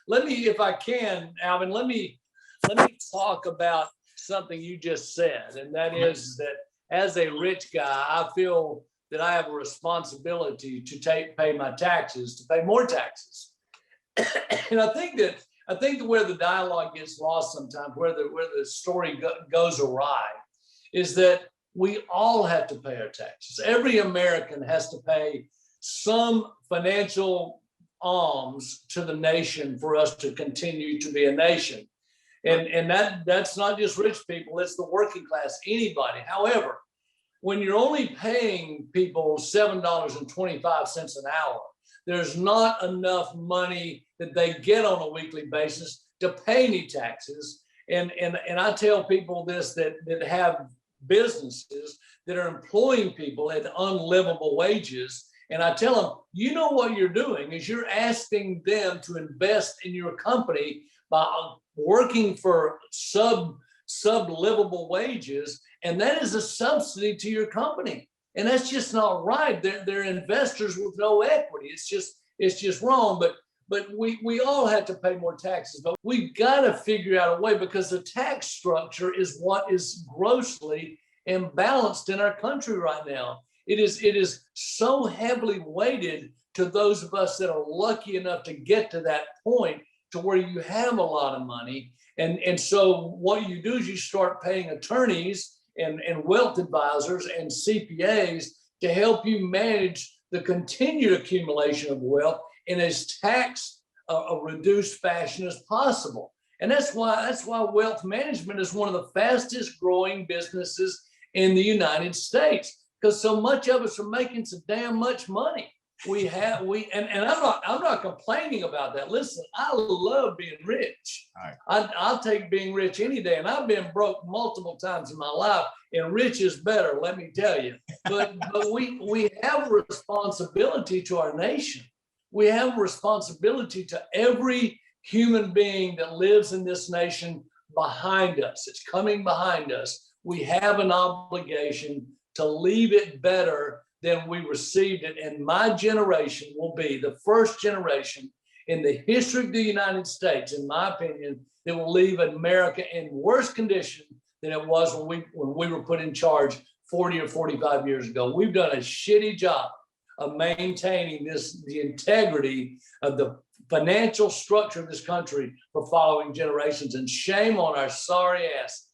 let me, if I can, Alvin, let me talk about something you just said, and that is that as a rich guy, I feel that I have a responsibility to pay my taxes, to pay more taxes. And I think that where the dialogue gets lost sometimes, where the story goes awry, is that we all have to pay our taxes. Every American has to pay some financial alms to the nation for us to continue to be a nation. And that's not just rich people, it's the working class, anybody. However, when you're only paying people $7.25 an hour, there's not enough money that they get on a weekly basis to pay any taxes. And I tell people this, that have businesses that are employing people at unlivable wages. And I tell them, you know what you're doing is you're asking them to invest in your company by working for sub-livable wages. And that is a subsidy to your company. And that's just not right. They're investors with no equity. It's just wrong. But we all have to pay more taxes. But we've got to figure out a way, because the tax structure is what is grossly imbalanced in our country right now. It is so heavily weighted to those of us that are lucky enough to get to that point to where you have a lot of money. And so what you do is you start paying attorneys and wealth advisors and CPAs to help you manage the continued accumulation of wealth in as tax a reduced fashion as possible. And that's why wealth management is one of the fastest growing businesses in the United States, because so much of us are making so damn much money. And I'm not complaining about that. Listen, I love being rich. Right. I'll take being rich any day. And I've been broke multiple times in my life, and rich is better, let me tell you. But we have a responsibility to our nation. We have a responsibility to every human being that lives in this nation behind us. It's coming behind us. We have an obligation to leave it better than we received it. And my generation will be the first generation in the history of the United States, in my opinion, that will leave America in worse condition than it was when we were put in charge 40 or 45 years ago. We've done a shitty job of maintaining the integrity of the financial structure of this country for following generations. And shame on our sorry asses.